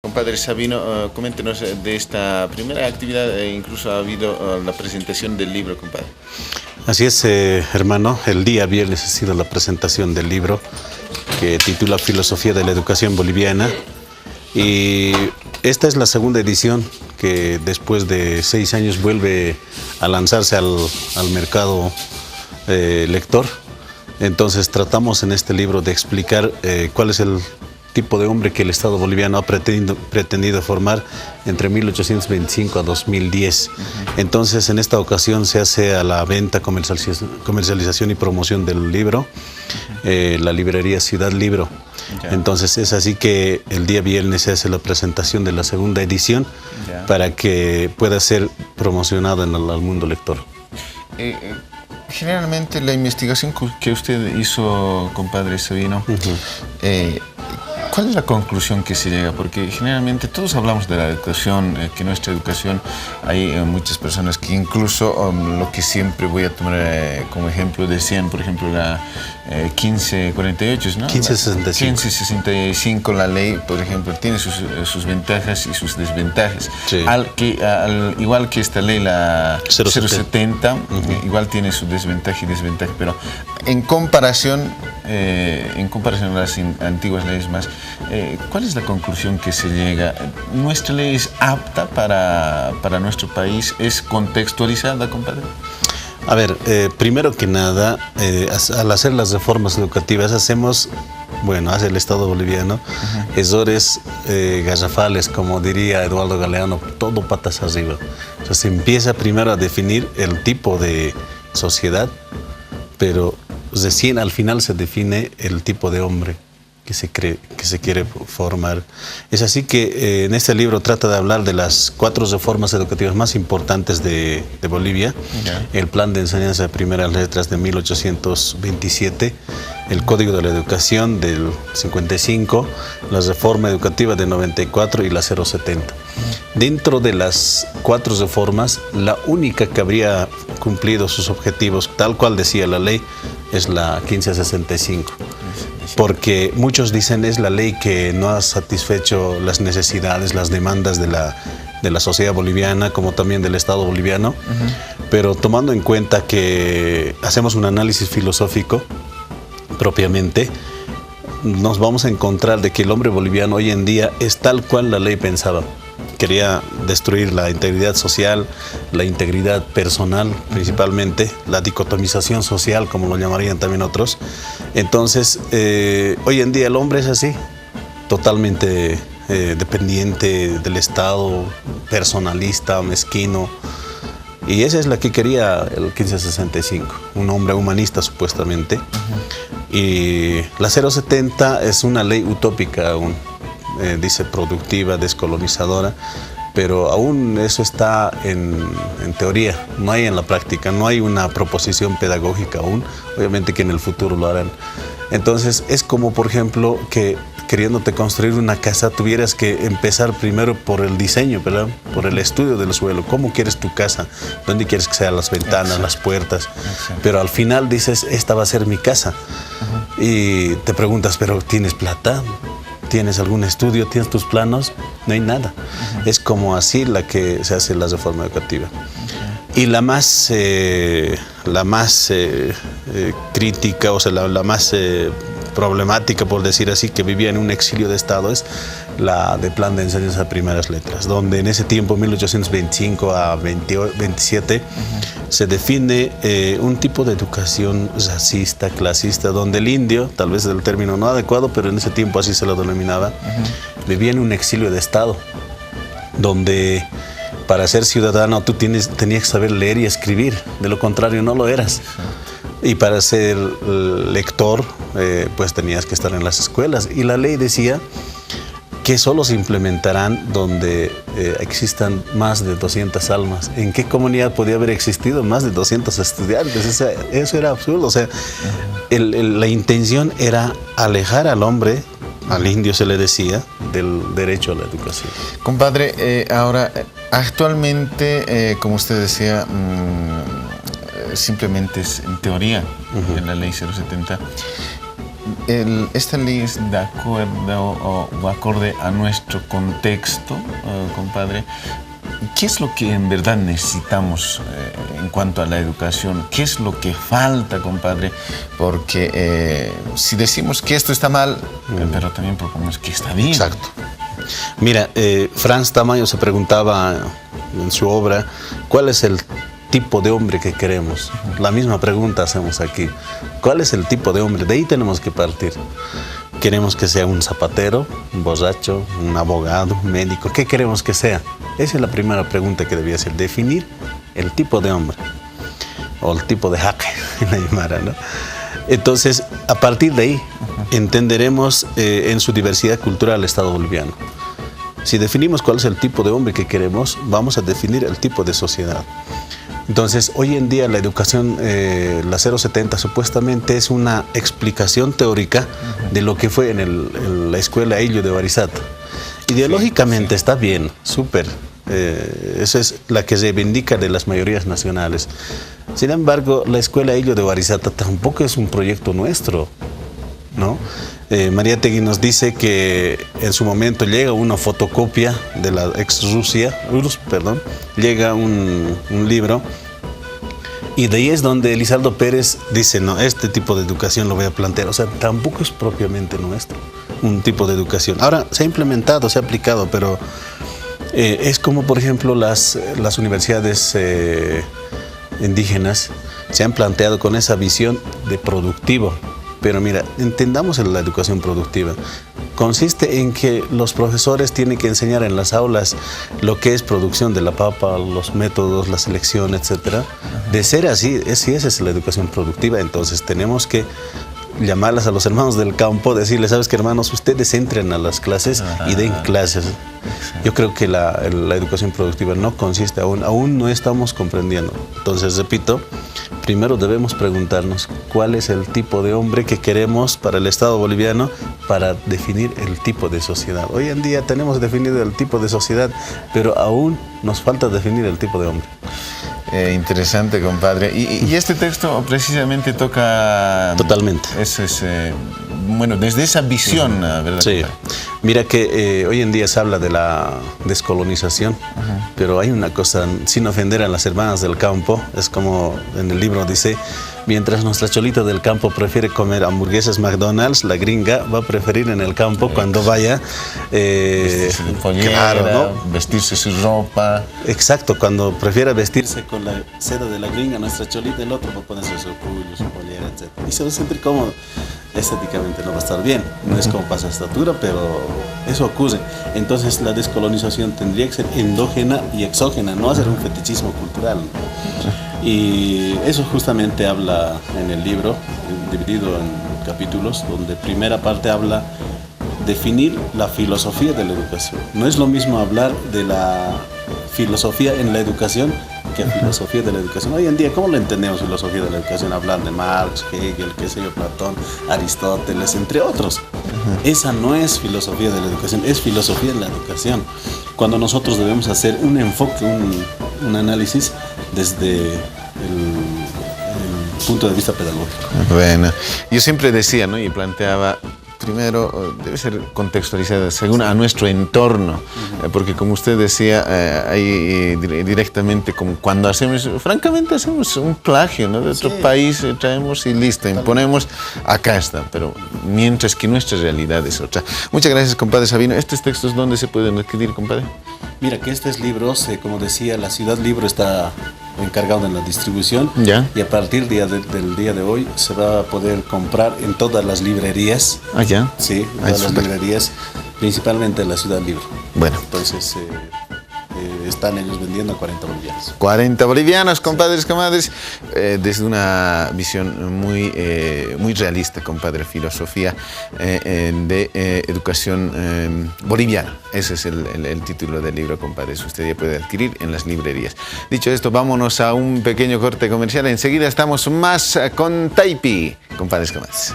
Compadre Sabino, coméntenos de esta primera actividad, incluso ha habido la presentación del libro, compadre. Así es, hermano, el día viernes ha sido la presentación del libro que titula Filosofía de la Educación Boliviana, y esta es la segunda edición que después de 6 años vuelve a lanzarse al mercado lector. Entonces tratamos en este libro de explicar cuál es el tipo de hombre que el Estado boliviano ha pretendido formar entre 1825 a 2010. Entonces, en esta ocasión se hace a la venta, comercialización y promoción del libro, la librería Ciudad Libro. Entonces, es así que el día viernes se hace la presentación de la segunda edición para que pueda ser promocionado al mundo lector. Generalmente la investigación que usted hizo, compadre Sabino, ¿cuál es la conclusión que se llega? Porque generalmente todos hablamos de la educación, que nuestra educación, hay muchas personas que incluso lo que siempre voy a tomar como ejemplo decían, por ejemplo, la 1548, ¿no? 1565. 1565, la ley, por ejemplo, tiene sus ventajas y sus desventajas. Sí. Igual que esta ley, la 070, igual tiene su desventaja y desventaja, pero en comparación a las antiguas leyes más, ¿cuál es la conclusión que se llega? ¿Nuestra ley es apta para nuestro país? ¿Es contextualizada, compadre? A ver, primero que nada, al hacer las reformas educativas hace el Estado boliviano, errores garrafales, como diría Eduardo Galeano, todo patas arriba. O sea, se empieza primero a definir el tipo de sociedad, pero recién al final se define el tipo de hombre que se quiere formar. Es así que en este libro trata de hablar de las 4 reformas educativas más importantes de Bolivia. El Plan de Enseñanza de Primeras Letras de 1827, el Código de la Educación del 55, la Reforma Educativa de 94 y la 070. Dentro de las 4 reformas, la única que habría cumplido sus objetivos, tal cual decía la ley, es la 1565. Porque muchos dicen es la ley que no ha satisfecho las necesidades, las demandas de la sociedad boliviana, como también del Estado boliviano. Pero tomando en cuenta que hacemos un análisis filosófico propiamente, nos vamos a encontrar de que el hombre boliviano hoy en día es tal cual la ley pensaba. Quería destruir la integridad social, la integridad personal principalmente, la dicotomización social, como lo llamarían también otros. Entonces, hoy en día el hombre es así, totalmente dependiente del Estado, personalista, mezquino. Y esa es la que quería el 1565, un hombre humanista supuestamente. Y la 070 es una ley utópica aún. Dice productiva, descolonizadora, pero aún eso está en teoría, no hay en la práctica, no hay una proposición pedagógica aún, obviamente que en el futuro lo harán. Entonces es como, por ejemplo, que queriéndote construir una casa tuvieras que empezar primero por el diseño, ¿verdad? Por el estudio del suelo, cómo quieres tu casa, dónde quieres que sean las ventanas, las puertas, pero al final dices, esta va a ser mi casa. Y te preguntas, ¿pero tienes plata? ¿Tienes algún estudio? ¿Tienes tus planos? No hay nada. Es como así la que se hace la reforma educativa. Y la más crítica, o sea, la más problemática, por decir así, que vivía en un exilio de Estado, es la de Plan de Enseñanza de Primeras Letras, donde en ese tiempo, 1825 a 27, se define un tipo de educación racista, clasista, donde el indio, tal vez el término no adecuado, pero en ese tiempo así se lo denominaba, vivía en un exilio de Estado, donde para ser ciudadano tú tenías que saber leer y escribir, de lo contrario no lo eras. Y para ser lector, pues tenías que estar en las escuelas. Y la ley decía que solo se implementarán donde existan más de 200 almas. ¿En qué comunidad podía haber existido más de 200 estudiantes? Eso era absurdo. O sea, la intención era alejar al hombre, al indio se le decía, del derecho a la educación. Compadre, ahora, actualmente, como usted decía, simplemente es en teoría, en la ley 070. ¿Esta ley es de acuerdo o acorde a nuestro contexto, compadre? ¿Qué es lo que en verdad necesitamos en cuanto a la educación? ¿Qué es lo que falta, compadre? Porque si decimos que esto está mal, pero también proponemos que está bien. Exacto. Mira, Franz Tamayo se preguntaba en su obra, ¿cuál es el tipo de hombre que queremos? La misma pregunta hacemos aquí. ¿Cuál es el tipo de hombre? De ahí tenemos que partir. ¿Queremos que sea un zapatero, un borracho, un abogado, un médico? ¿Qué queremos que sea? Esa es la primera pregunta que debía ser. Definir el tipo de hombre. O el tipo de jaque en Aymara, ¿no? Entonces, a partir de ahí, entenderemos en su diversidad cultural el Estado boliviano. Si definimos cuál es el tipo de hombre que queremos, vamos a definir el tipo de sociedad. Entonces, hoy en día la educación, la 070, supuestamente es una explicación teórica de lo que fue en la escuela Illo de Barizata. Ideológicamente está bien, súper. Esa es la que reivindica de las mayorías nacionales. Sin embargo, la escuela Illo de Barizata tampoco es un proyecto nuestro, ¿no? María Tegui nos dice que en su momento llega una fotocopia de la URSS, llega un libro, y de ahí es donde Elizaldo Pérez dice, no, este tipo de educación lo voy a plantear. O sea, tampoco es propiamente nuestro un tipo de educación. Ahora, se ha implementado, se ha aplicado, pero es como, por ejemplo, las universidades indígenas se han planteado con esa visión de productivo. Pero mira, entendamos la educación productiva. Consiste en que los profesores tienen que enseñar en las aulas lo que es producción de la papa, los métodos, la selección, etc. De ser así, esa es la educación productiva. Entonces tenemos que llamarlas a los hermanos del campo, decirles, ¿sabes qué, hermanos? Ustedes entren a las clases y den clases. Yo creo que la educación productiva no consiste aún no estamos comprendiendo. Entonces, repito, primero debemos preguntarnos cuál es el tipo de hombre que queremos para el Estado boliviano para definir el tipo de sociedad. Hoy en día tenemos definido el tipo de sociedad, pero aún nos falta definir el tipo de hombre. Interesante, compadre. Y este texto precisamente toca... Totalmente. Eso es, bueno, desde esa visión, ¿verdad? Sí. Mira que hoy en día se habla de la descolonización, pero hay una cosa, sin ofender a las hermanas del campo, es como en el libro dice, mientras nuestra cholita del campo prefiere comer hamburguesas McDonald's, la gringa va a preferir en el campo cuando vaya... vestirse de pollera, claro, ¿no? Vestirse su ropa. Exacto, cuando prefiera vestirse con la seda de la gringa, nuestra cholita, el otro va a ponerse su cuyo, su pollera, etc. Y se va a sentir cómodo. Estéticamente no va a estar bien, no es como pasa estatura, pero eso ocurre. Entonces la descolonización tendría que ser endógena y exógena, no hacer un fetichismo cultural. Y eso justamente habla en el libro, dividido en capítulos, donde primera parte habla definir la filosofía de la educación. No es lo mismo hablar de la filosofía en la educación que filosofía de la educación. Hoy en día, ¿cómo lo entendemos filosofía de la educación? Hablar de Marx, Hegel, qué sé yo, Platón, Aristóteles, entre otros. Esa no es filosofía de la educación, es filosofía de la educación. Cuando nosotros debemos hacer un enfoque, un análisis desde el punto de vista pedagógico. Bueno, yo siempre decía, ¿no? Y planteaba, primero debe ser contextualizada según a nuestro entorno, porque como usted decía, ahí directamente como cuando francamente hacemos un plagio, ¿no? De otro país, traemos y listo, imponemos, acá está, pero mientras que nuestra realidad es otra. Muchas gracias, compadre Sabino. ¿Estos textos dónde se pueden adquirir, compadre? Mira que estos libros, como decía, la Ciudad Libro está encargado en la distribución, y a partir del día de hoy se va a poder comprar en todas las librerías. Ah, ya. Sí, en todas las librerías, principalmente en la Ciudad Libro. Bueno. Entonces están ellos vendiendo a 40 bolivianos. 40 bolivianos, compadres, comadres, desde una visión muy realista, compadre, filosofía de educación boliviana. Ese es el título del libro, compadres. Usted ya puede adquirir en las librerías. Dicho esto, vámonos a un pequeño corte comercial. Enseguida estamos más con Taipi, compadres, comadres.